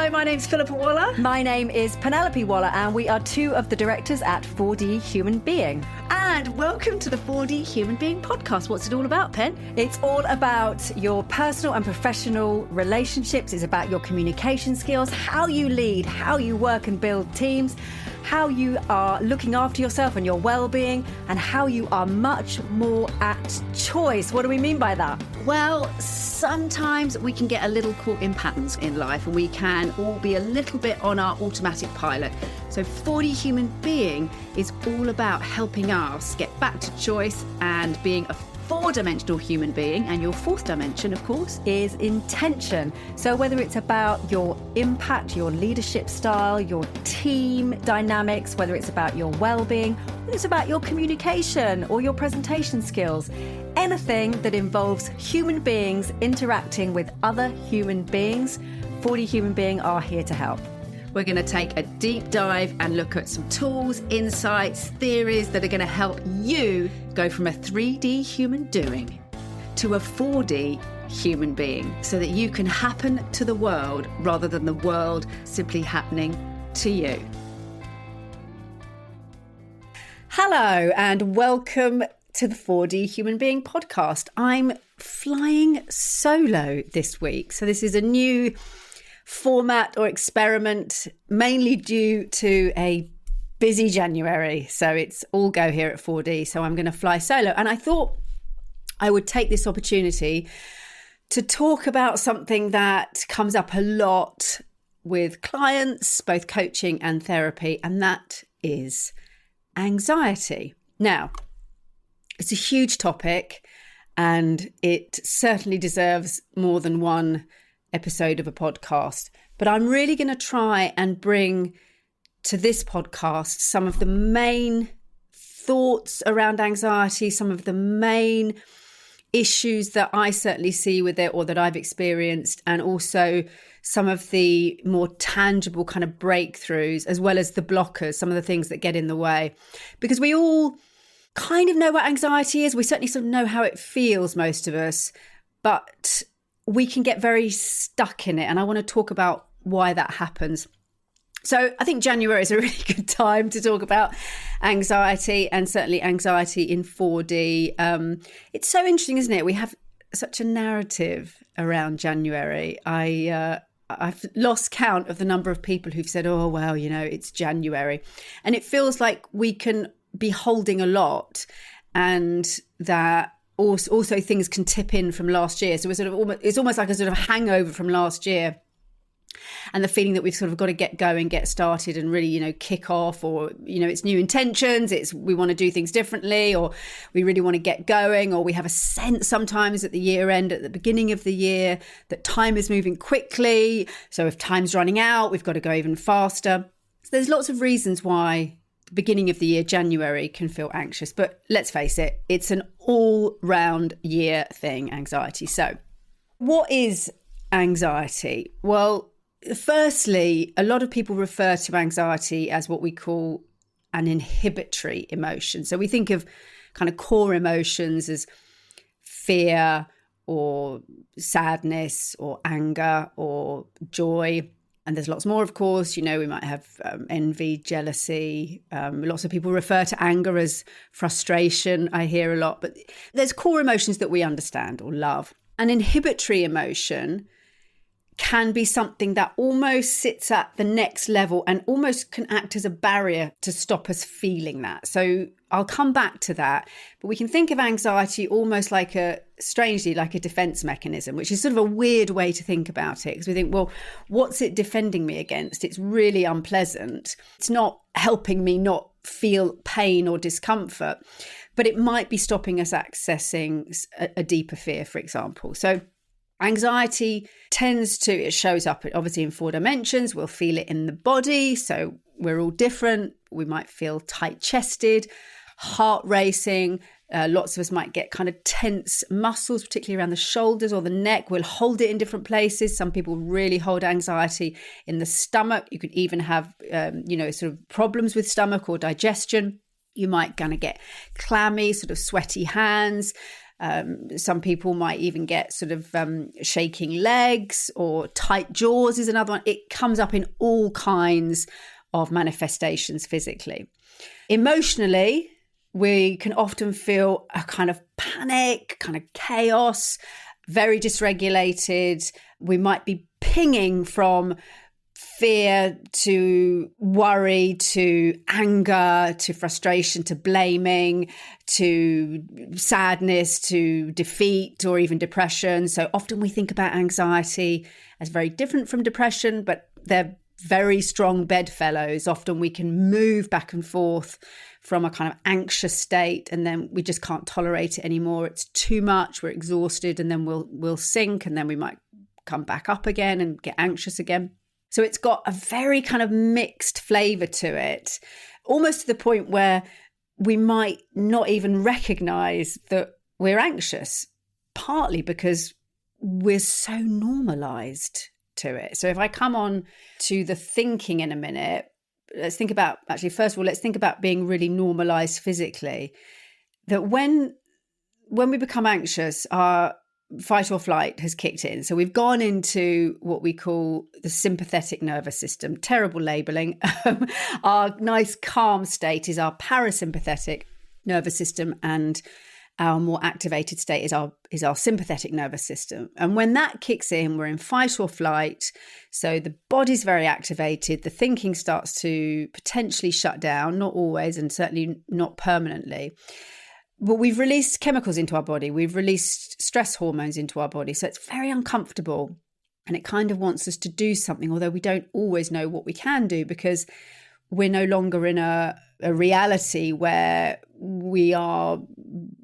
Hello, my name's Philippa Waller. My name is Penelope Waller, and we are two of the directors at 4D Human Being. And welcome to the 4D Human Being podcast. What's it all about, Pen? It's all about your personal and professional relationships. It's about your communication skills, how you lead, how you work and build teams, how you are looking after yourself and your well-being, and how you are much more at choice. What do we mean by that? Well, sometimes we can get a little caught in patterns in life and we can all be a little bit on our automatic pilot. So 4D Human Being is all about helping us get back to choice and being a four-dimensional human being. And your fourth dimension, of course, is intention. So whether it's about your impact, your leadership style, your team dynamics, whether it's about your well-being, whether it's about your communication or your presentation skills, anything that involves human beings interacting with other human beings, 4D Human Being are here to help. we're going to take a deep dive and look at some tools, insights, theories that are going to help you go from a 3D human doing to a 4D human being so that you can happen to the world rather than the world simply happening to you. Hello and welcome to the 4D Human Being podcast. I'm flying solo this week. So this is a new format or experiment, mainly due to a busy January. So it's all go here at 4D. So I'm going to fly solo. And I thought I would take this opportunity to talk about something that comes up a lot with clients, both coaching and therapy, and that is anxiety. Now, it's a huge topic and it certainly deserves more than one episode of a podcast, but I'm really going to try and bring to this podcast some of the main thoughts around anxiety, some of the main issues that I certainly see with it or that I've experienced, and also some of the more tangible kind of breakthroughs, as well as the blockers, some of the things that get in the way. Because we all kind of know what anxiety is. We certainly sort of know how it feels, most of us, but we can get very stuck in it. And I want to talk about why that happens. So I think January is a really good time to talk about anxiety, and certainly anxiety in 4D. It's so interesting, isn't it? We have such a narrative around January. I've lost count of the number of people who've said, oh, well, you know, it's January. And it feels like we can be holding a lot, and that also things can tip in from last year. So it's almost like a sort of hangover from last year, and the feeling that we've sort of got to get going, get started and really, you know, kick off, or, you know, it's new intentions, we want to do things differently, or we really want to get going, or we have a sense sometimes at the year end, at the beginning of the year, that time is moving quickly. So if time's running out, we've got to go even faster. So there's lots of reasons why the beginning of the year, January, can feel anxious. But let's face it, it's an all-round year thing, anxiety. So what is anxiety? Well, firstly, a lot of people refer to anxiety as what we call an inhibitory emotion. So we think of kind of core emotions as fear or sadness or anger or joy. And there's lots more, of course. You know, we might have envy, jealousy. Lots of people refer to anger as frustration. I hear a lot. But there's core emotions that we understand or love. An inhibitory emotion can be something that almost sits at the next level and almost can act as a barrier to stop us feeling that. So I'll come back to that, but we can think of anxiety almost like strangely like a defense mechanism, which is sort of a weird way to think about it, because we think, well, what's it defending me against? It's really unpleasant. It's not helping me not feel pain or discomfort, but it might be stopping us accessing a deeper fear, for example. So anxiety it shows up obviously in 4 dimensions. We'll feel it in the body. So we're all different. We might feel tight-chested, heart racing. Lots of us might get kind of tense muscles, particularly around the shoulders or the neck. We'll hold it in different places. Some people really hold anxiety in the stomach. You could even have, sort of problems with stomach or digestion. You might kind of get clammy, sort of sweaty hands. Some people might even get sort of shaking legs, or tight jaws is another one. It comes up in all kinds of manifestations physically. Emotionally, we can often feel a kind of panic, kind of chaos, very dysregulated. We might be pinging from fear to worry to anger to frustration to blaming to sadness to defeat or even depression. So often we think about anxiety as very different from depression, but they're very strong bedfellows. Often we can move back and forth from a kind of anxious state, and then we just can't tolerate it anymore. It's too much. We're exhausted, and then we'll sink, and then we might come back up again and get anxious again. So it's got a very kind of mixed flavour to it, almost to the point where we might not even recognise that we're anxious, partly because we're so normalised to it. So if I come on to the thinking in a minute, let's think about, actually, first of all, let's think about being really normalised physically. That when we become anxious, our fight or flight has kicked in. So we've gone into what we call the sympathetic nervous system. Terrible labeling. Our nice calm state is our parasympathetic nervous system, and our more activated state is our sympathetic nervous system. And when that kicks in, we're in fight or flight. So the body's very activated. The thinking starts to potentially shut down, not always, and certainly not permanently. But we've released chemicals into our body. We've released stress hormones into our body. So it's very uncomfortable, and it kind of wants us to do something, although we don't always know what we can do, because we're no longer in a reality where we are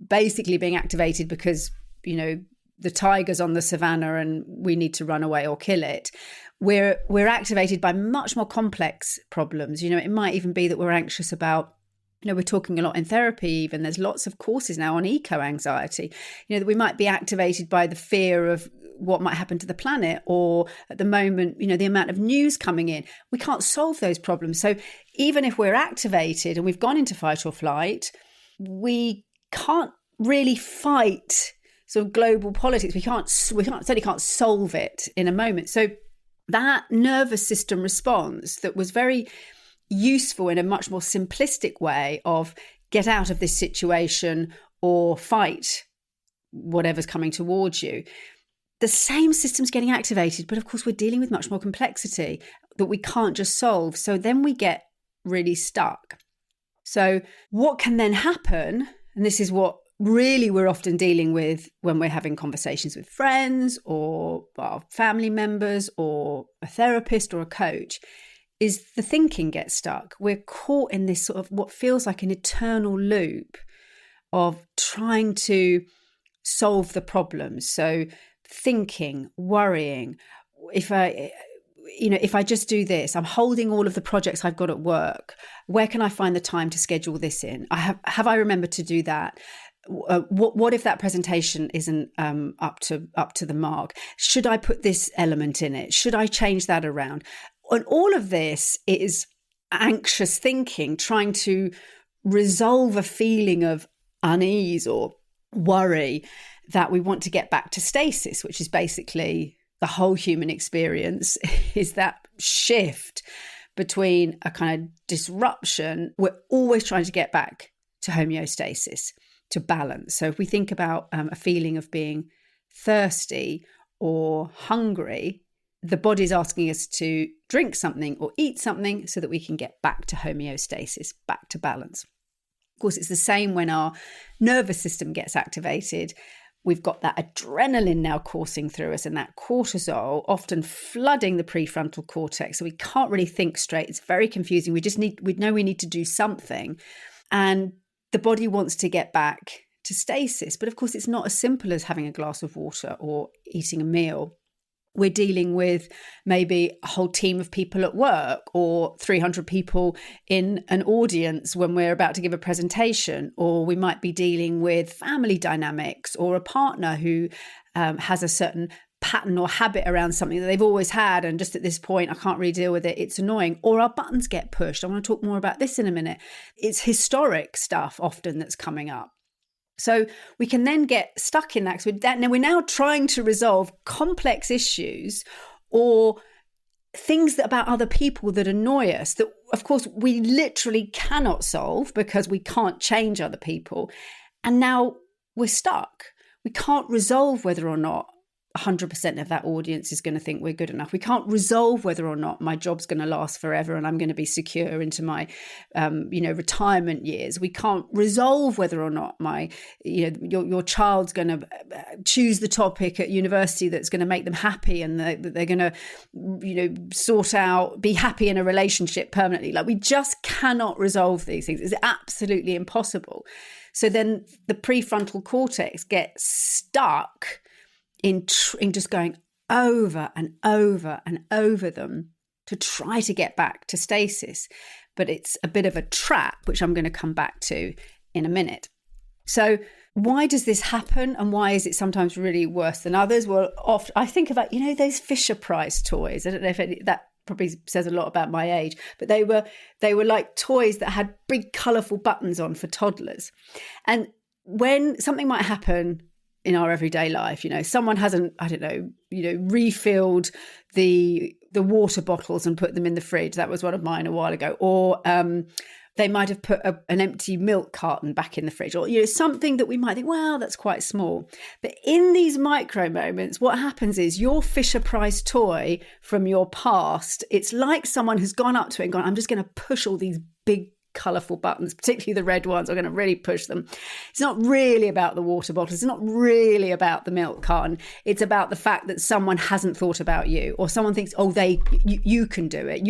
basically being activated because, you know, the tiger's on the savannah and we need to run away or kill it. We're activated by much more complex problems. You know, it might even be that we're anxious about, you know, we're talking a lot in therapy even, there's lots of courses now on eco-anxiety, you know, that we might be activated by the fear of what might happen to the planet, or at the moment, you know, the amount of news coming in. We can't solve those problems. So even if we're activated and we've gone into fight or flight, we can't really fight sort of global politics. We certainly can't solve it in a moment. So that nervous system response that was very useful in a much more simplistic way of get out of this situation or fight whatever's coming towards you. The same system's getting activated, but of course we're dealing with much more complexity that we can't just solve. So then we get really stuck. So what can then happen, and this is what really we're often dealing with when we're having conversations with friends or our family members or a therapist or a coach, is the thinking gets stuck. We're caught in this sort of what feels like an eternal loop of trying to solve the problems. So thinking, worrying, if I just do this, I'm holding all of the projects I've got at work. Where can I find the time to schedule this in? Have I remembered to do that? What if that presentation isn't up to the mark? Should I put this element in it? Should I change that around? And all of this is anxious thinking, trying to resolve a feeling of unease or worry that we want to get back to stasis, which is basically the whole human experience, is that shift between a kind of disruption. We're always trying to get back to homeostasis, to balance. So if we think about a feeling of being thirsty or hungry, the body's asking us to drink something or eat something so that we can get back to homeostasis, back to balance. Of course, it's the same when our nervous system gets activated. We've got that adrenaline now coursing through us and that cortisol often flooding the prefrontal cortex. So we can't really think straight. It's very confusing. We know we need to do something. And the body wants to get back to stasis. But of course, it's not as simple as having a glass of water or eating a meal. We're dealing with maybe a whole team of people at work or 300 people in an audience when we're about to give a presentation, or we might be dealing with family dynamics or a partner who has a certain pattern or habit around something that they've always had, and just at this point I can't really deal with it, it's annoying, or our buttons get pushed. I want to talk more about this in a minute. It's historic stuff often that's coming up. So we can then get stuck in that. So we're now trying to resolve complex issues or things about other people that annoy us that, of course, we literally cannot solve because we can't change other people. And now we're stuck. We can't resolve whether or not 100% of that audience is going to think we're good enough. We can't resolve whether or not my job's going to last forever and I'm going to be secure into my, retirement years. We can't resolve whether or not your child's going to choose the topic at university that's going to make them happy and they're going to, be happy in a relationship permanently. Like, we just cannot resolve these things. It's absolutely impossible. So then the prefrontal cortex gets stuck in just going over and over and over them to try to get back to stasis. But it's a bit of a trap, which I'm going to come back to in a minute. So why does this happen, and why is it sometimes really worse than others? Well, often I think about, those Fisher Price toys. I don't know if that probably says a lot about my age, but they were like toys that had big colourful buttons on for toddlers. And when something might happen in our everyday life, someone hasn't, refilled the water bottles and put them in the fridge. That was one of mine a while ago. Or they might have put an empty milk carton back in the fridge, or something that we might think, well, that's quite small. But in these micro moments, what happens is your Fisher Price toy from your past, it's like someone has gone up to it and gone, I'm just going to push all these big colourful buttons, particularly the red ones. I'm going to really push them. It's not really about the water bottles. It's not really about the milk carton. It's about the fact that someone hasn't thought about you, or someone thinks, oh, you can do it.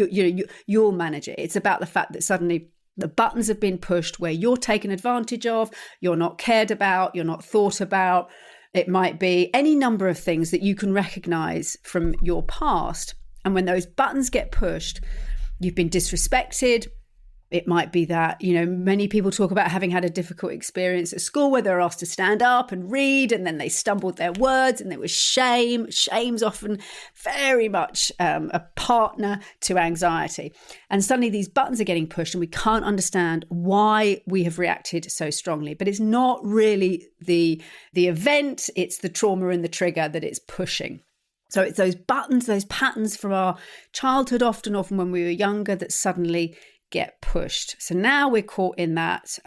You'll manage it. It's about the fact that suddenly the buttons have been pushed where you're taken advantage of, you're not cared about, you're not thought about. It might be any number of things that you can recognise from your past. And when those buttons get pushed, you've been disrespected. It might be that, many people talk about having had a difficult experience at school where they're asked to stand up and read, and then they stumbled their words, and there was shame. Shame's often very much a partner to anxiety. And suddenly these buttons are getting pushed and we can't understand why we have reacted so strongly. But it's not really the event, it's the trauma and the trigger that it's pushing. So it's those buttons, those patterns from our childhood, often when we were younger, that suddenly get pushed. So now we're caught in that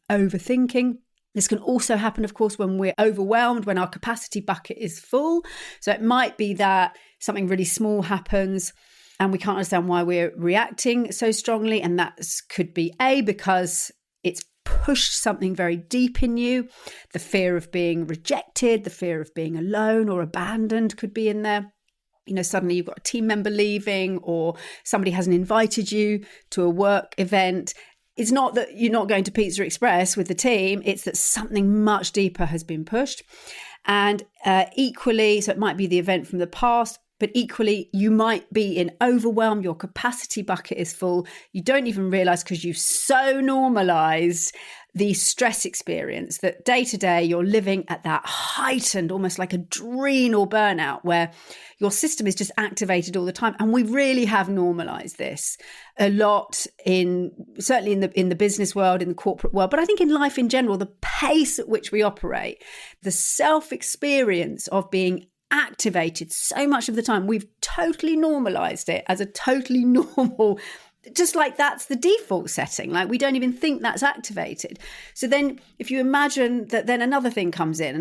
overthinking. This can also happen, of course, when we're overwhelmed, when our capacity bucket is full. So it might be that something really small happens and we can't understand why we're reacting so strongly. And that could be because it's pushed something very deep in you. The fear of being rejected, the fear of being alone or abandoned could be in there. Suddenly you've got a team member leaving, or somebody hasn't invited you to a work event. It's not that you're not going to Pizza Express with the team. It's that something much deeper has been pushed. And equally, so it might be the event from the past, but equally you might be in overwhelm. Your capacity bucket is full. You don't even realize because you've so normalized the stress experience that day to day you're living at that heightened, almost like adrenal burnout, where your system is just activated all the time. And we really have normalized this a lot, certainly in the business world, in the corporate world, but I think in life in general, the pace at which we operate, the self-experience of being activated so much of the time, we've totally normalized it as a totally normal, just like that's the default setting. Like we don't even think that's activated. So then if you imagine that then another thing comes in,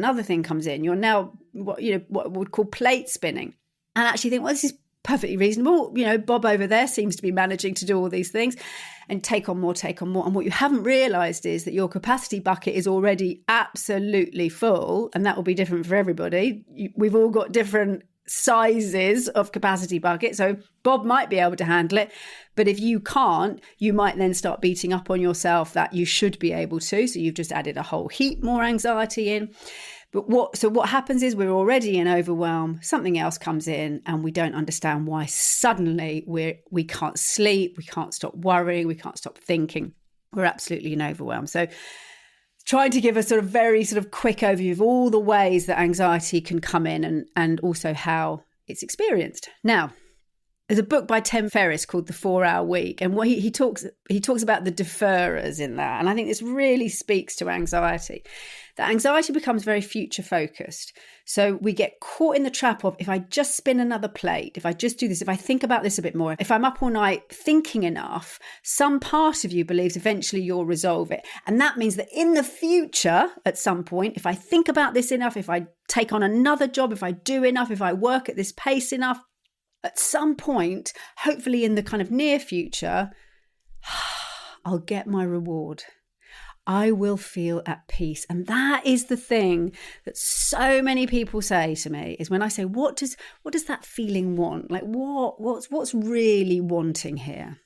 you're now what we'd call plate spinning, and actually think, well, this is perfectly reasonable. Bob over there seems to be managing to do all these things and take on more. And what you haven't realized is that your capacity bucket is already absolutely full, and that will be different for everybody. We've all got different sizes of capacity bucket. So Bob might be able to handle it, but if you can't, you might then start beating up on yourself that you should be able to. So you've just added a whole heap more anxiety in. But what happens is we're already in overwhelm. Something else comes in and we don't understand why suddenly we can't sleep, we can't stop worrying, we can't stop thinking. We're absolutely in overwhelm. So trying to give a sort of very sort of quick overview of all the ways that anxiety can come in and also how it's experienced. Now, There's a book by Tim Ferriss called The 4-Hour Week, and what he talks about the deferrers in that. And I think this really speaks to anxiety. That anxiety becomes very future focused. So we get caught in the trap of, if I just spin another plate, if I just do this, if I think about this a bit more, if I'm up all night thinking enough, some part of you believes eventually you'll resolve it. And that means that in the future, at some point, if I think about this enough, if I take on another job, if I do enough, if I work at this pace enough, at some point, hopefully in the kind of near future, I'll get my reward. I will feel at peace. And that is the thing that so many people say to me, is when I say, what does that feeling want? Like what's really wanting here?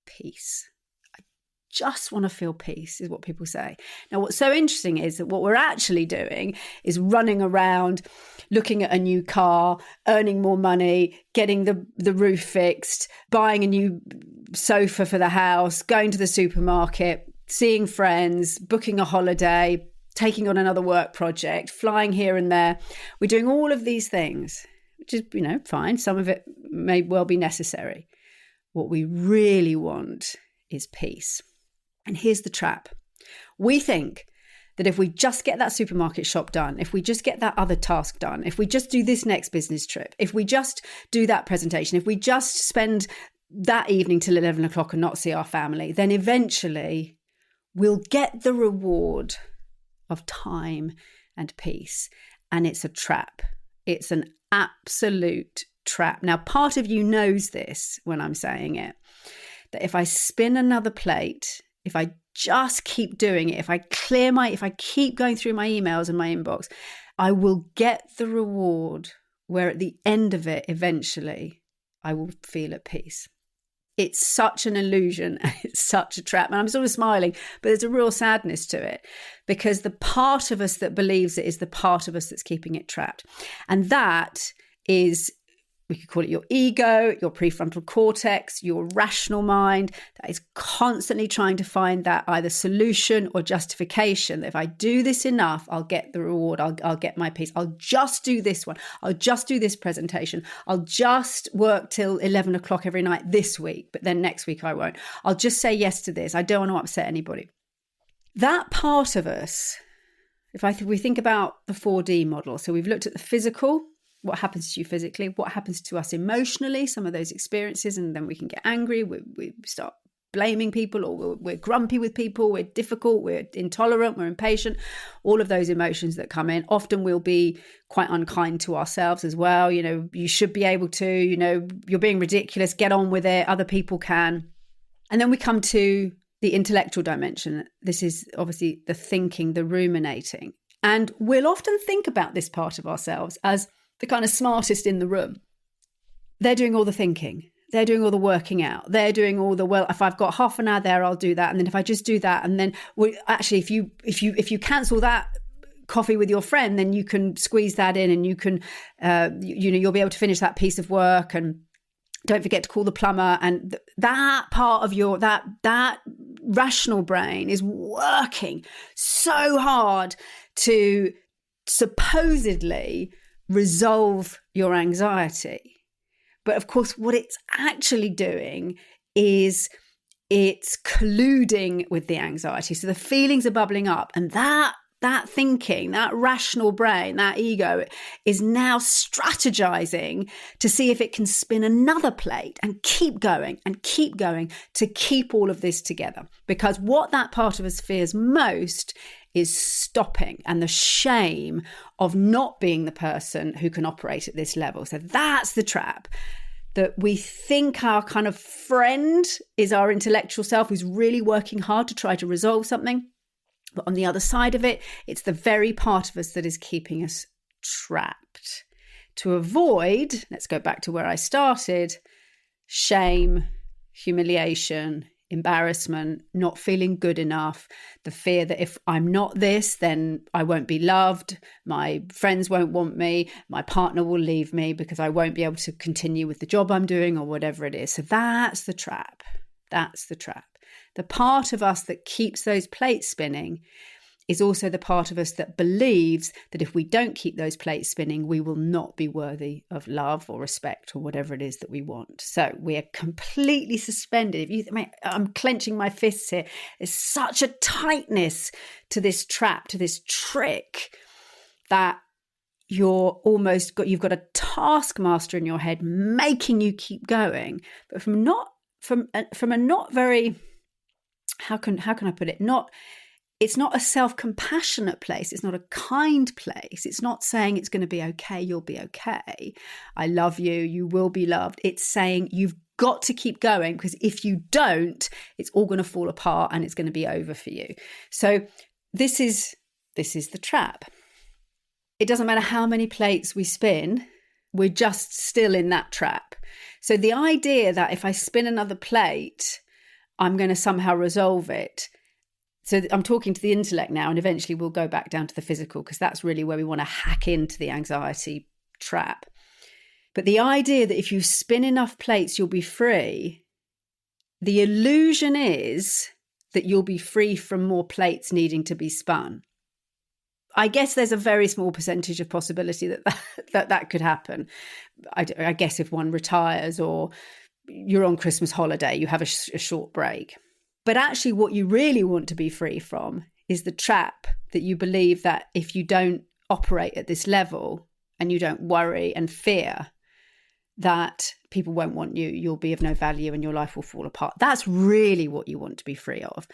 Peace. I just want to feel peace, is what people say. Now, what's so interesting is that what we're actually doing is running around, looking at a new car, earning more money, getting the roof fixed, buying a new sofa for the house, going to the supermarket, seeing friends, booking a holiday, taking on another work project, flying here and there. We're doing all of these things, which is, fine. Some of it may well be necessary. What we really want is peace. And here's the trap. We think that if we just get that supermarket shop done, if we just get that other task done, if we just do this next business trip, if we just do that presentation, if we just spend that evening till 11 o'clock and not see our family, then eventually we'll get the reward of time and peace. And it's a trap. It's an absolute trap. Now, part of you knows this when I'm saying it, that if I spin another plate, if I just keep doing it, if I keep going through my emails and my inbox, I will get the reward where at the end of it, eventually, I will feel at peace. It's such an illusion. It's such a trap. And I'm sort of smiling, but there's a real sadness to it, because the part of us that believes it is the part of us that's keeping it trapped. And that is, we could call it your ego, your prefrontal cortex, your rational mind, that is constantly trying to find that either solution or justification. That if I do this enough, I'll get the reward, I'll get my peace. I'll just do this one. I'll just do this presentation. I'll just work till 11 o'clock every night this week, but then next week I won't. I'll just say yes to this. I don't want to upset anybody. That part of us, if we think about the 4D model, so we've looked at the physical, what happens to you physically, what happens to us emotionally, some of those experiences, and then we can get angry, we start blaming people, or we're grumpy with people, we're difficult, we're intolerant, we're impatient, all of those emotions that come in. Often we'll be quite unkind to ourselves as well. You should be able to, you're being ridiculous, get on with it, other people can. And then we come to the intellectual dimension. This is obviously the thinking, the ruminating. And we'll often think about this part of ourselves as the kind of smartest in the room. They're doing all the thinking. They're doing all the working out. They're doing all the, well, if I've got half an hour there, I'll do that. And then if I just do that, and then actually, if you cancel that coffee with your friend, then you can squeeze that in, and you can, you'll be able to finish that piece of work. And don't forget to call the plumber. And that part of your, that rational brain is working so hard to supposedly resolve your anxiety. But of course, what it's actually doing is it's colluding with the anxiety. So the feelings are bubbling up, and that thinking, that rational brain, that ego is now strategizing to see if it can spin another plate and keep going to keep all of this together. Because what that part of us fears most is stopping, and the shame of not being the person who can operate at this level. So that's the trap, that we think our kind of friend is our intellectual self who's really working hard to try to resolve something. But on the other side of it, it's the very part of us that is keeping us trapped. To avoid, let's go back to where I started, shame, humiliation, embarrassment, not feeling good enough, the fear that if I'm not this, then I won't be loved, my friends won't want me, my partner will leave me because I won't be able to continue with the job I'm doing, or whatever it is. So that's the trap. That's the trap. The part of us that keeps those plates spinning is also the part of us that believes that if we don't keep those plates spinning, we will not be worthy of love or respect or whatever it is that we want. So we are completely suspended. I'm clenching my fists here. There's such a tightness to this trap, to this trick, that you've got a taskmaster in your head making you keep going, but from a not very, how can I put it? It's not a self-compassionate place. It's not a kind place. It's not saying it's going to be okay. You'll be okay. I love you. You will be loved. It's saying you've got to keep going, because if you don't, it's all going to fall apart and it's going to be over for you. So this is the trap. It doesn't matter how many plates we spin, we're just still in that trap. So the idea that if I spin another plate, I'm going to somehow resolve it. So I'm talking to the intellect now, and eventually we'll go back down to the physical, because that's really where we want to hack into the anxiety trap. But the idea that if you spin enough plates, you'll be free, the illusion is that you'll be free from more plates needing to be spun. I guess there's a very small percentage of possibility that could happen. I guess if one retires or you're on Christmas holiday, you have a short break. But actually what you really want to be free from is the trap that you believe that if you don't operate at this level and you don't worry and fear that people won't want you, you'll be of no value and your life will fall apart. That's really what you want to be free of.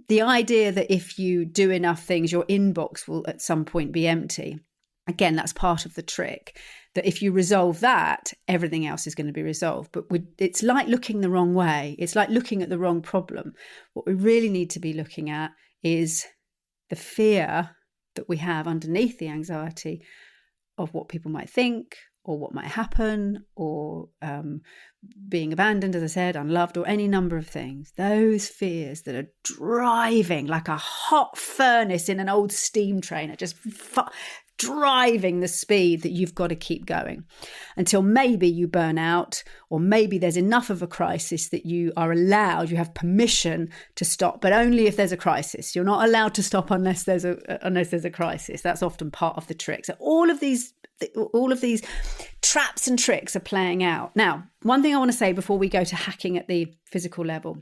The idea that if you do enough things, your inbox will at some point be empty. Again, that's part of the trick, that if you resolve that, everything else is going to be resolved. But it's like looking the wrong way. It's like looking at the wrong problem. What we really need to be looking at is the fear that we have underneath the anxiety of what people might think, or what might happen, or being abandoned, as I said, unloved, or any number of things. Those fears that are driving like a hot furnace in an old steam train, are just driving the speed that you've got to keep going until maybe you burn out, or maybe there's enough of a crisis that you have permission to stop, but only if there's a crisis. You're not allowed to stop unless there's a crisis. That's often part of the trick. So all of these traps and tricks are playing out. Now, one thing I want to say before we go to hacking at the physical level,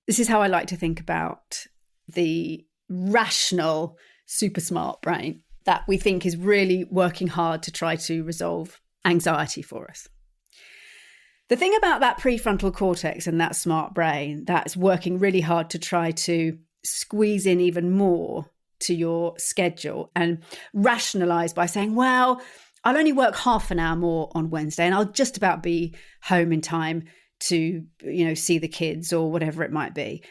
this is how I like to think about the rational, super smart brain that we think is really working hard to try to resolve anxiety for us. The thing about that prefrontal cortex and that smart brain that's working really hard to try to squeeze in even more to your schedule and rationalize by saying, well, I'll only work half an hour more on Wednesday and I'll just about be home in time to, see the kids or whatever it might be.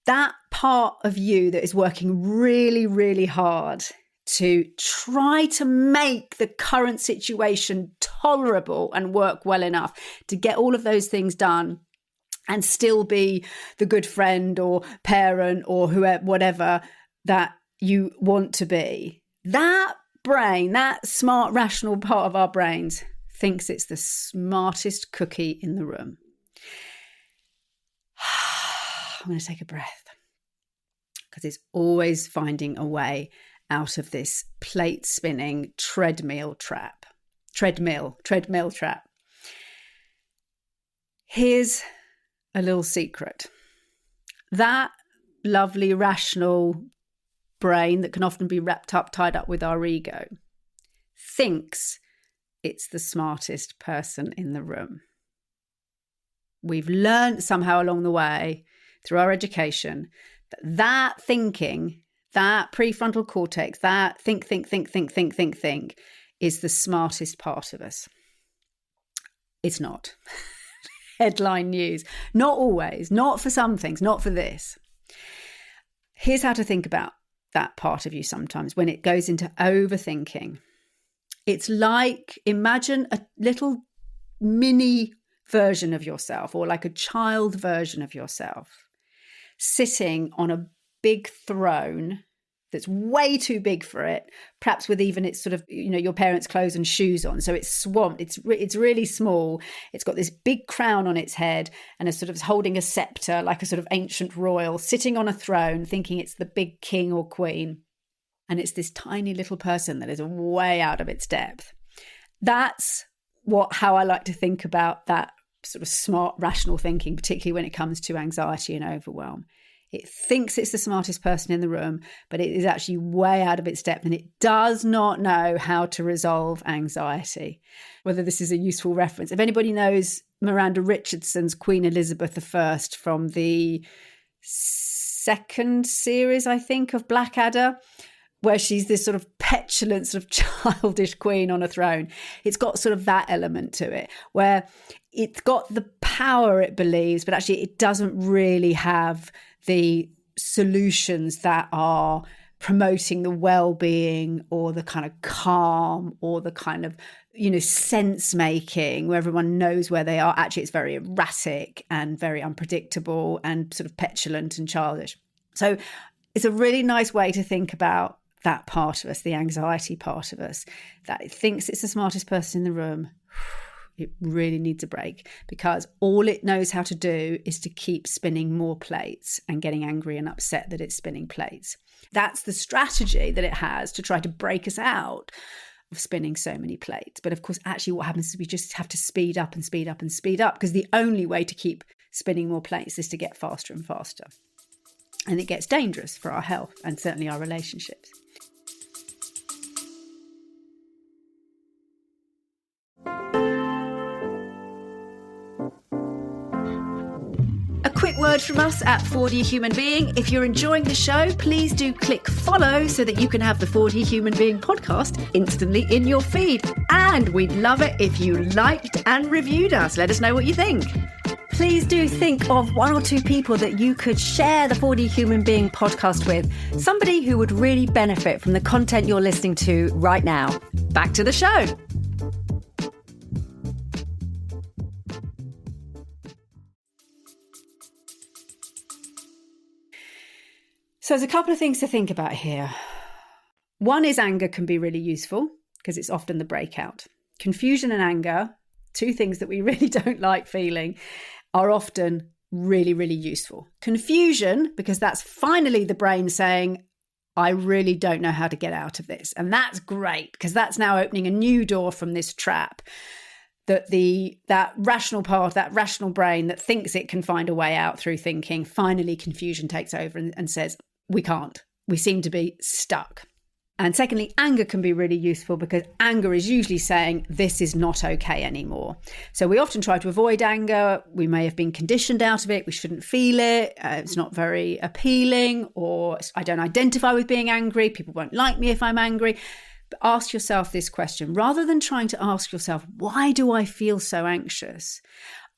That part of you that is working really, really hard to try to make the current situation tolerable and work well enough to get all of those things done and still be the good friend or parent or whoever, whatever that you want to be. That brain, that smart, rational part of our brains thinks it's the smartest cookie in the room. I'm going to take a breath, because it's always finding a way out of this plate spinning treadmill trap. Here's a little secret. That lovely, rational brain that can often be tied up with our ego, thinks it's the smartest person in the room. We've learned somehow along the way through our education that thinking, that prefrontal cortex, that think is the smartest part of us. It's not. Headline news. Not always, not for some things, not for this. Here's how to think about that part of you sometimes when it goes into overthinking. It's like, imagine a little mini version of yourself, or like a child version of yourself, sitting on a big throne that's way too big for it, perhaps with even its sort of, your parents' clothes and shoes on. So it's swamped. It's really small. It's got this big crown on its head and a sort of holding a scepter, like a sort of ancient royal, sitting on a throne, thinking it's the big king or queen. and it's this tiny little person that is way out of its depth. That's how I like to think about that sort of smart, rational thinking, particularly when it comes to anxiety and overwhelm. It thinks it's the smartest person in the room, but it is actually way out of its depth, and it does not know how to resolve anxiety. Whether this is a useful reference. If anybody knows Miranda Richardson's Queen Elizabeth I from the second series, I think, of Blackadder, where she's this sort of petulant, sort of childish queen on a throne. It's got sort of that element to it, where it's got the power it believes, but actually it doesn't really have the solutions that are promoting the well-being or the kind of calm or the kind of, sense making where everyone knows where they are. Actually, it's very erratic and very unpredictable and sort of petulant and childish. So it's a really nice way to think about that part of us, the anxiety part of us, that it thinks it's the smartest person in the room. It really needs a break, because all it knows how to do is to keep spinning more plates and getting angry and upset that it's spinning plates. That's the strategy that it has to try to break us out of spinning so many plates. But of course, actually what happens is we just have to speed up and speed up and speed up, because the only way to keep spinning more plates is to get faster and faster. And it gets dangerous for our health and certainly our relationships. A quick word from us at 4D Human Being. If you're enjoying the show, please do click follow so that you can have the 4D Human Being podcast instantly in your feed. And we'd love it if you liked and reviewed us. Let us know what you think. Please do think of one or two people that you could share the 4D Human Being podcast with. Somebody who would really benefit from the content you're listening to right now. Back to the show. So there's a couple of things to think about here. One is anger can be really useful because it's often the breakout. Confusion and anger, two things that we really don't like feeling, are often really, really useful. Confusion, because that's finally the brain saying, I really don't know how to get out of this. And that's great, because that's now opening a new door from this trap. That rational part, that rational brain that thinks it can find a way out through thinking, finally confusion takes over and says, we can't. We seem to be stuck. And secondly, anger can be really useful because anger is usually saying this is not okay anymore. So we often try to avoid anger. We may have been conditioned out of it. We shouldn't feel it. It's not very appealing, or I don't identify with being angry. People won't like me if I'm angry. But ask yourself this question. Rather than trying to ask yourself, why do I feel so anxious?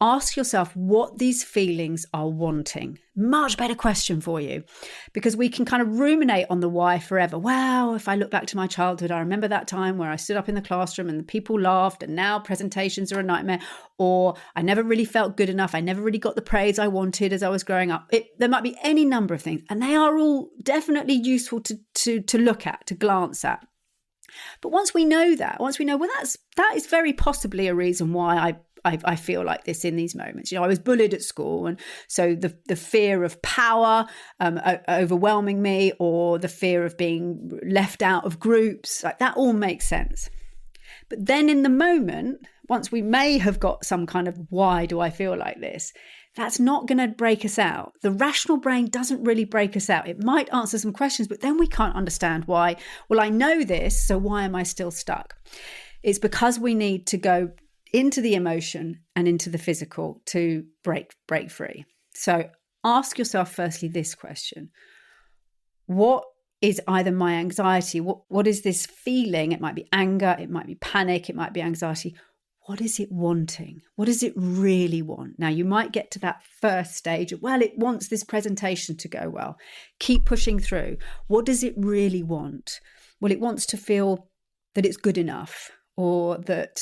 Ask yourself what these feelings are wanting. Much better question for you, because we can kind of ruminate on the why forever. Wow, if I look back to my childhood, I remember that time where I stood up in the classroom and the people laughed, and now presentations are a nightmare. Or I never really felt good enough. I never really got the praise I wanted as I was growing up. There might be any number of things, and they are all definitely useful to look at, to glance at. But once we know, well, that is very possibly a reason why I feel like this in these moments. I was bullied at school, and so the fear of power overwhelming me, or the fear of being left out of groups, like that all makes sense. But then in the moment, once we may have got some kind of why do I feel like this, that's not going to break us out. The rational brain doesn't really break us out. It might answer some questions, but then we can't understand why. Well, I know this, so why am I still stuck? It's because we need to go into the emotion and into the physical to break free. So ask yourself firstly this question. What is either my anxiety? What is this feeling? It might be anger, it might be panic, it might be anxiety. What is it wanting? What does it really want? Now, you might get to that first stage of, well, it wants this presentation to go well. Keep pushing through. What does it really want? Well, it wants to feel that it's good enough, or that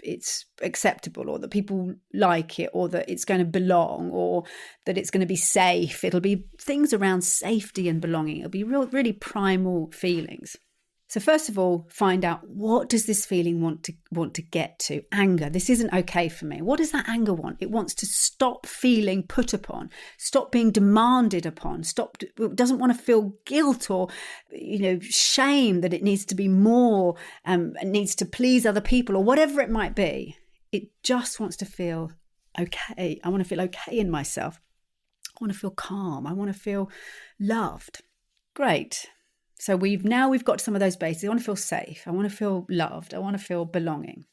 it's acceptable, or that people like it, or that it's going to belong, or that it's going to be safe. It'll be things around safety and belonging. It'll be really primal feelings. So first of all, find out, what does this feeling want to get to? Anger. This isn't okay for me. What does that anger want? It wants to stop feeling put upon, stop being demanded upon, it doesn't want to feel guilt or, shame that it needs to be more, it needs to please other people or whatever it might be. It just wants to feel okay. I want to feel okay in myself. I want to feel calm. I want to feel loved. Great. So we've got some of those bases. I want to feel safe. I want to feel loved. I want to feel belonging.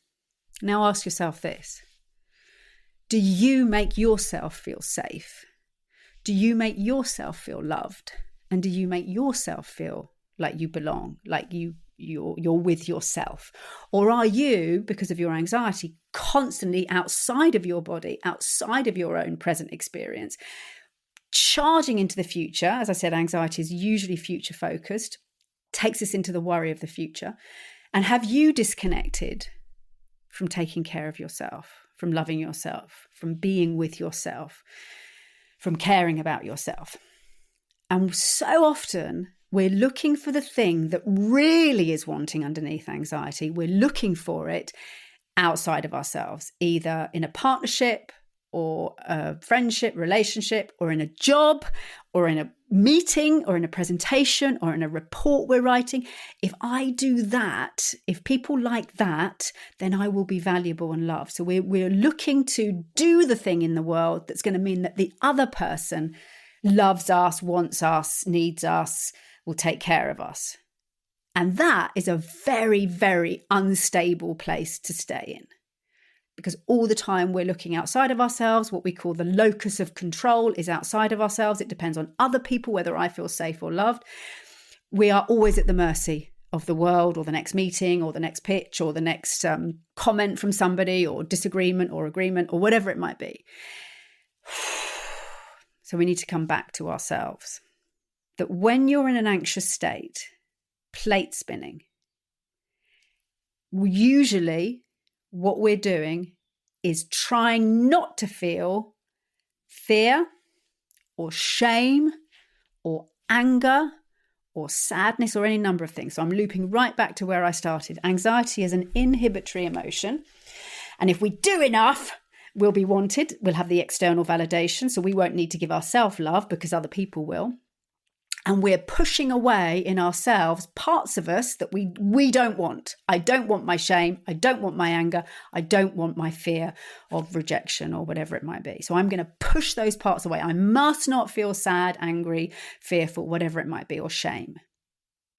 Now ask yourself this. Do you make yourself feel safe? Do you make yourself feel loved? And do you make yourself feel like you belong, like you're with yourself? Or are you, because of your anxiety, constantly outside of your body, outside of your own present experience, charging into the future? As I said, anxiety is usually future focused, takes us into the worry of the future. And have you disconnected from taking care of yourself, from loving yourself, from being with yourself, from caring about yourself? And so often we're looking for the thing that really is wanting underneath anxiety. We're looking for it outside of ourselves, either in a partnership or a friendship, relationship, or in a job, or in a meeting, or in a presentation, or in a report we're writing. If I do that, if people like that, then I will be valuable and loved. So we're looking to do the thing in the world that's going to mean that the other person loves us, wants us, needs us, will take care of us. And that is a very, very unstable place to stay in. Because all the time we're looking outside of ourselves. What we call the locus of control is outside of ourselves. It depends on other people, whether I feel safe or loved. We are always at the mercy of the world, or the next meeting, or the next pitch, or the next comment from somebody, or disagreement or agreement, or whatever it might be. So we need to come back to ourselves. That when you're in an anxious state, plate spinning, usually what we're doing is trying not to feel fear or shame or anger or sadness or any number of things. So I'm looping right back to where I started. Anxiety is an inhibitory emotion. And if we do enough, we'll be wanted. We'll have the external validation. So we won't need to give ourselves love because other people will. And we're pushing away in ourselves parts of us that we don't want. I don't want my shame. I don't want my anger. I don't want my fear of rejection or whatever it might be. So I'm going to push those parts away. I must not feel sad, angry, fearful, whatever it might be, or shame.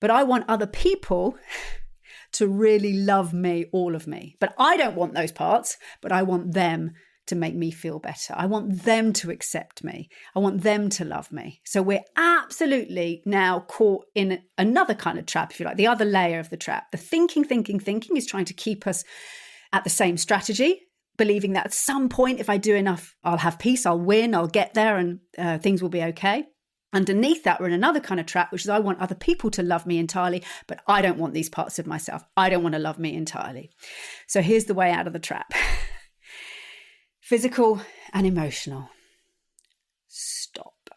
But I want other people to really love me, all of me. But I don't want those parts, but I want them to make me feel better. I want them to accept me. I want them to love me. So we're absolutely now caught in another kind of trap, if you like, the other layer of the trap. The thinking is trying to keep us at the same strategy, believing that at some point, if I do enough, I'll have peace, I'll win, I'll get there, and things will be okay. Underneath that, we're in another kind of trap, which is I want other people to love me entirely, but I don't want these parts of myself. I don't want to love me entirely. So here's the way out of the trap. Physical and emotional. Stop.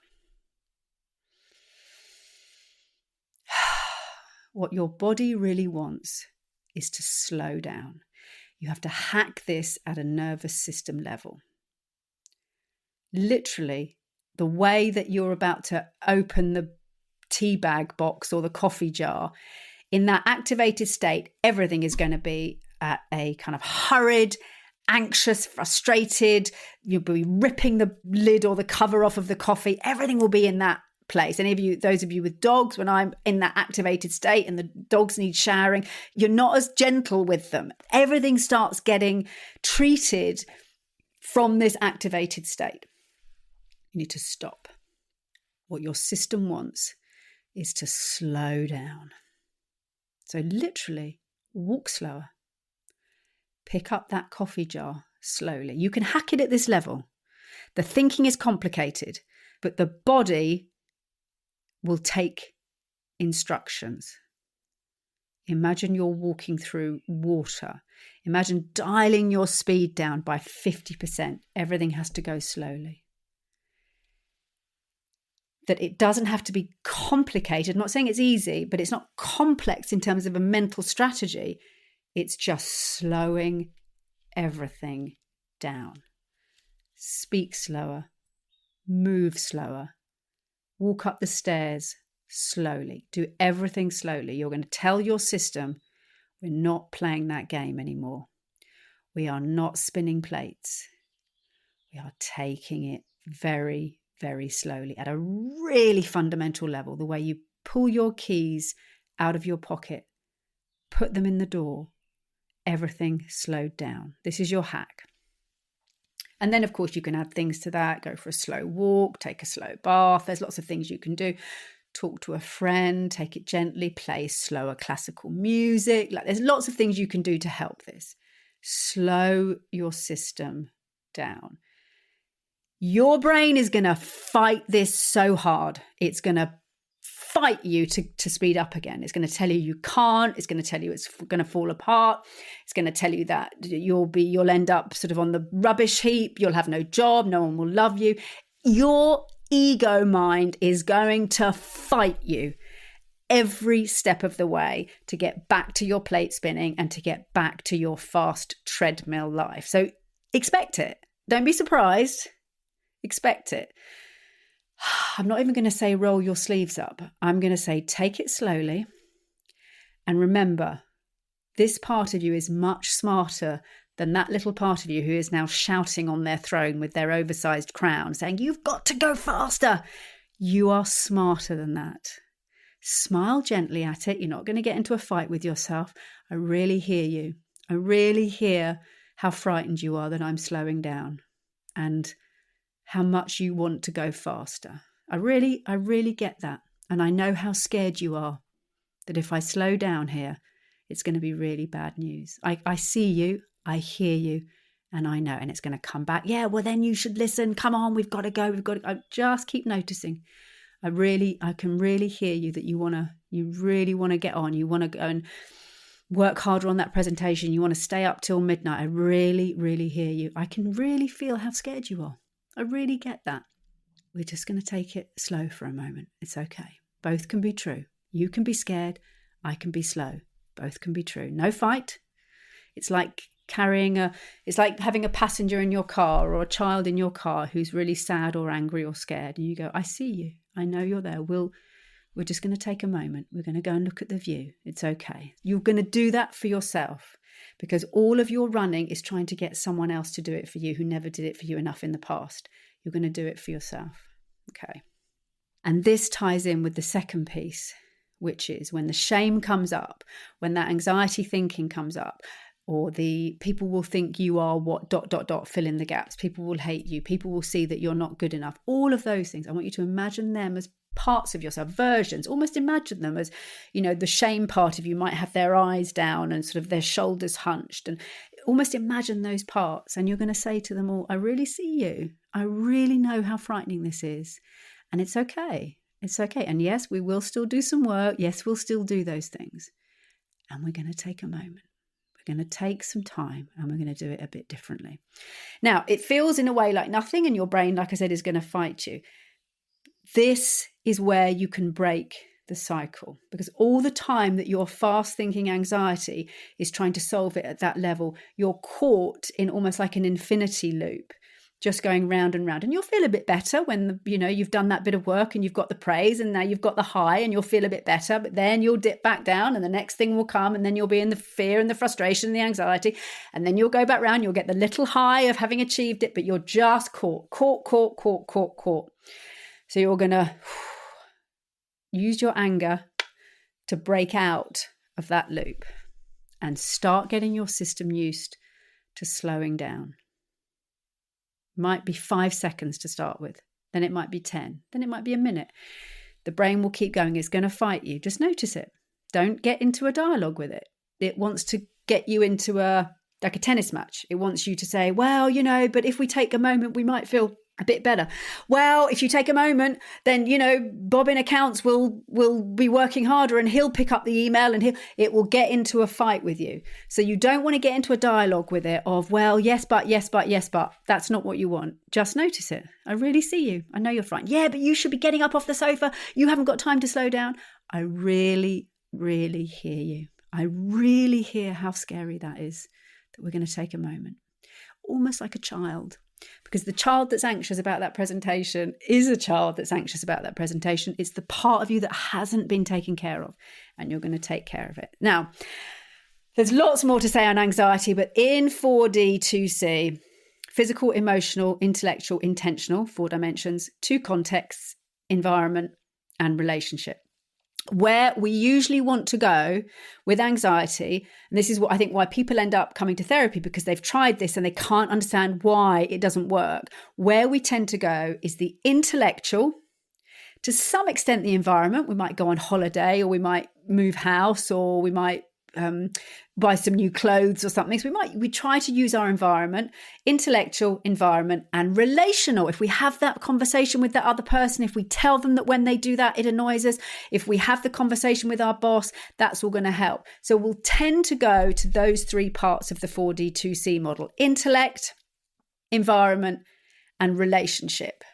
What your body really wants is to slow down. You have to hack this at a nervous system level. Literally, the way that you're about to open the tea bag box or the coffee jar, in that activated state, everything is going to be at a kind of hurried, anxious, frustrated. You'll be ripping the lid or the cover off of the coffee. Everything will be in that place. Any of you, those of you with dogs, when I'm in that activated state and the dogs need showering, you're not as gentle with them. Everything starts getting treated from this activated state. You need to stop. What your system wants is to slow down. So literally walk slower. Pick up that coffee jar slowly. You can hack it at this level. The thinking is complicated, but the body will take instructions. Imagine you're walking through water. Imagine dialing your speed down by 50%. Everything has to go slowly. that it doesn't have to be complicated. I'm not saying it's easy, but it's not complex in terms of a mental strategy. It's just slowing everything down. Speak slower, move slower, walk up the stairs slowly, do everything slowly. You're going to tell your system, we're not playing that game anymore. We are not spinning plates. We are taking it very, very slowly at a really fundamental level. The way you pull your keys out of your pocket, put them in the door, everything slowed down. This is your hack. And then, of course, you can add things to that. Go for a slow walk, take a slow bath. There's lots of things you can do. Talk to a friend, take it gently, play slower classical music. Like, there's lots of things you can do to help this. Slow your system down. Your brain is going to fight this so hard. It's going to fight you to speed up again. It's going to tell you you can't. It's going to tell you it's going to fall apart. It's going to tell you that you'll end up sort of on the rubbish heap. You'll have no job. No one will love you. Your ego mind is going to fight you every step of the way to get back to your plate spinning and to get back to your fast treadmill life. So expect it. Don't be surprised. Expect it. I'm not even going to say roll your sleeves up. I'm going to say take it slowly. And remember, this part of you is much smarter than that little part of you who is now shouting on their throne with their oversized crown, saying, you've got to go faster. You are smarter than that. Smile gently at it. You're not going to get into a fight with yourself. I really hear you. I really hear how frightened you are that I'm slowing down and how much you want to go faster. I really get that. And I know how scared you are that if I slow down here, it's going to be really bad news. I see you, I hear you, and I know, and it's going to come back. Yeah, well, then you should listen. Come on, we've got to go. Just keep noticing. I can really hear you that you really want to get on. You want to go and work harder on that presentation. You want to stay up till midnight. I really, really hear you. I can really feel how scared you are. I really get that. We're just going to take it slow for a moment. It's okay. Both can be true. You can be scared. I can be slow. Both can be true. No fight. It's like it's like having a passenger in your car or a child in your car who's really sad or angry or scared. And you go, I see you. I know you're there. We're just going to take a moment. We're going to go and look at the view. It's okay. You're going to do that for yourself because all of your running is trying to get someone else to do it for you who never did it for you enough in the past. You're going to do it for yourself. Okay. And this ties in with the second piece, which is when the shame comes up, when that anxiety thinking comes up, or the people will think you are what ... fill in the gaps. People will hate you. People will see that you're not good enough. All of those things. I want you to imagine them as parts of yourself, versions. Almost imagine them as, the shame part of you might have their eyes down and sort of their shoulders hunched, and almost imagine those parts. And you're going to say to them all, I really see you. I really know how frightening this is. And it's okay. It's okay. And yes, we will still do some work. Yes, we'll still do those things. And we're going to take a moment. We're going to take some time and we're going to do it a bit differently. Now, it feels in a way like nothing, and your brain, like I said, is going to fight you. This is where you can break the cycle, because all the time that your fast thinking anxiety is trying to solve it at that level, you're caught in almost like an infinity loop, just going round and round. And you'll feel a bit better when, you've done that bit of work and you've got the praise and now you've got the high and you'll feel a bit better, but then you'll dip back down and the next thing will come and then you'll be in the fear and the frustration and the anxiety. And then you'll go back round, you'll get the little high of having achieved it, but you're just caught. So you're going to use your anger to break out of that loop and start getting your system used to slowing down. Might be 5 seconds to start with, then it might be 10, then it might be a minute. The brain will keep going. It's going to fight you. Just notice it. Don't get into a dialogue with it. It wants to get you into like a tennis match. It wants you to say, well, but if we take a moment, we might feel a bit better. Well, if you take a moment, then, Bob in accounts will be working harder and he'll pick up the email and it will get into a fight with you. So you don't want to get into a dialogue with it of, well, yes, but. That's not what you want. Just notice it. I really see you. I know you're frightened. Yeah, but you should be getting up off the sofa. You haven't got time to slow down. I really, really hear you. I really hear how scary that is, that we're going to take a moment. Almost like a child. Because the child that's anxious about that presentation is a child that's anxious about that presentation. It's the part of you that hasn't been taken care of, and you're going to take care of it. Now, there's lots more to say on anxiety, but in 4D 2C, physical, emotional, intellectual, intentional, 4 dimensions, 2 contexts, environment, and relationship. Where we usually want to go with anxiety, and this is what I think why people end up coming to therapy, because they've tried this and they can't understand why it doesn't work. Where we tend to go is the intellectual, to some extent the environment. We might go on holiday, or we might move house, or we might buy some new clothes or something. So we try to use our environment, intellectual, environment, and relational. If we have that conversation with that other person, if we tell them that when they do that, it annoys us, if we have the conversation with our boss, that's all going to help. So we'll tend to go to those 3 parts of the 4D 2C model: intellect, environment, and relationship.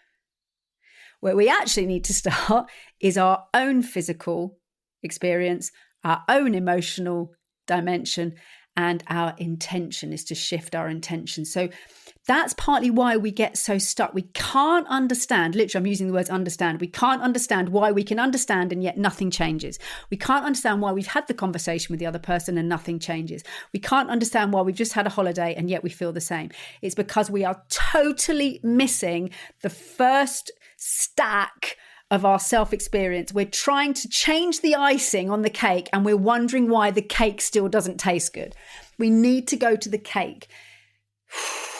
Where we actually need to start is our own physical experience, our own emotional dimension, and our intention is to shift our intention. So that's partly why we get so stuck. We can't understand, literally I'm using the words understand, we can't understand why we can understand and yet nothing changes. We can't understand why we've had the conversation with the other person and nothing changes. We can't understand why we've just had a holiday and yet we feel the same. It's because we are totally missing the first stack of our self-experience. We're trying to change the icing on the cake and we're wondering why the cake still doesn't taste good. We need to go to the cake.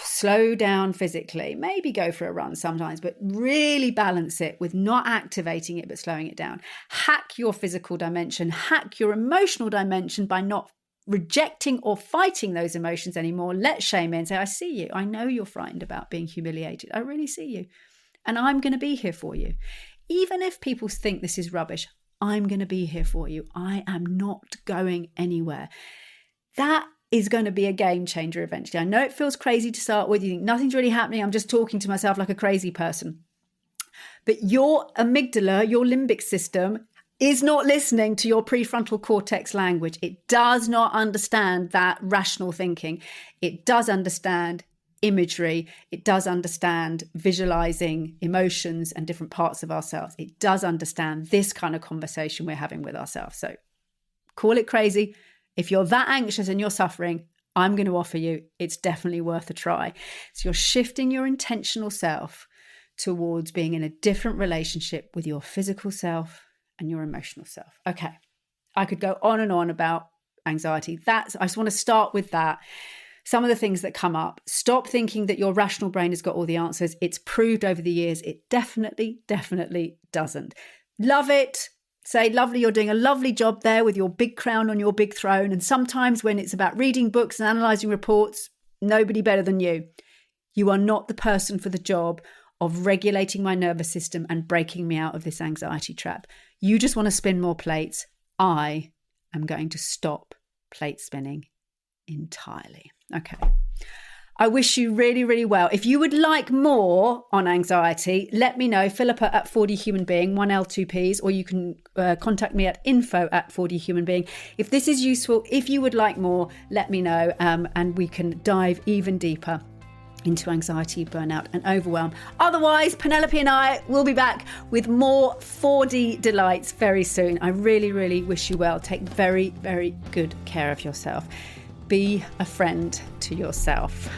Slow down physically, maybe go for a run sometimes, but really balance it with not activating it, but slowing it down. Hack your physical dimension, hack your emotional dimension by not rejecting or fighting those emotions anymore. Let shame in, say, I see you. I know you're frightened about being humiliated. I really see you. And I'm going to be here for you. Even if people think this is rubbish, I'm going to be here for you. I am not going anywhere. That is going to be a game changer eventually. I know it feels crazy to start with. You think nothing's really happening. I'm just talking to myself like a crazy person. But your amygdala, your limbic system, is not listening to your prefrontal cortex language. It does not understand that rational thinking. It does understand imagery. It does understand visualizing emotions and different parts of ourselves. It does understand this kind of conversation we're having with ourselves. So call it crazy. If you're that anxious and you're suffering, I'm going to offer you, it's definitely worth a try. So you're shifting your intentional self towards being in a different relationship with your physical self and your emotional self. Okay. I could go on and on about anxiety. I just want to start with that. Some of the things that come up. Stop thinking that your rational brain has got all the answers. It's proved over the years it definitely doesn't. Love it. Say, lovely, you're doing a lovely job there with your big crown on your big throne. And sometimes when it's about reading books and analysing reports, nobody better than you. You are not the person for the job of regulating my nervous system and breaking me out of this anxiety trap. You just want to spin more plates. I am going to stop plate spinning entirely. Okay. I wish you really, really well. If you would like more on anxiety, let me know. Philippa at 4D Human Being, 1L2Ps, or you can contact me at info@4D Human Being. If this is useful, if you would like more, let me know, and we can dive even deeper into anxiety, burnout, and overwhelm. Otherwise, Penelope and I will be back with more 4D delights very soon. I really, really wish you well. Take very, very good care of yourself. Be a friend to yourself.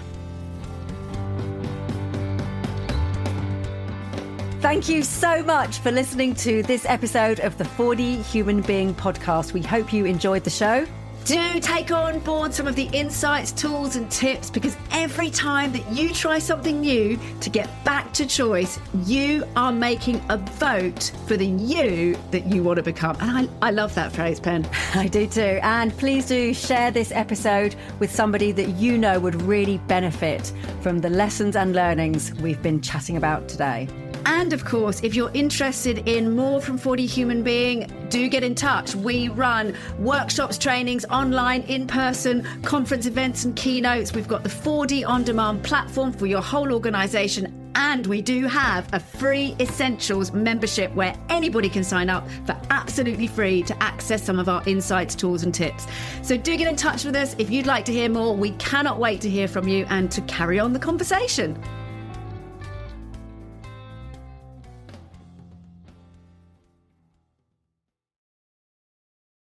Thank you so much for listening to this episode of the 4D Human Being podcast. We hope you enjoyed the show. Do take on board some of the insights, tools and tips, because every time that you try something new to get back to choice, you are making a vote for the you that you want to become. And I love that phrase, Pen. I do too. And please do share this episode with somebody that you know would really benefit from the lessons and learnings we've been chatting about today. And of course, if you're interested in more from 4D Human Being, do get in touch. We run workshops, trainings, online, in person, conference events and keynotes. We've got the 4D On Demand platform for your whole organisation. And we do have a free Essentials membership where anybody can sign up for absolutely free to access some of our insights, tools and tips. So do get in touch with us if you'd like to hear more. We cannot wait to hear from you and to carry on the conversation.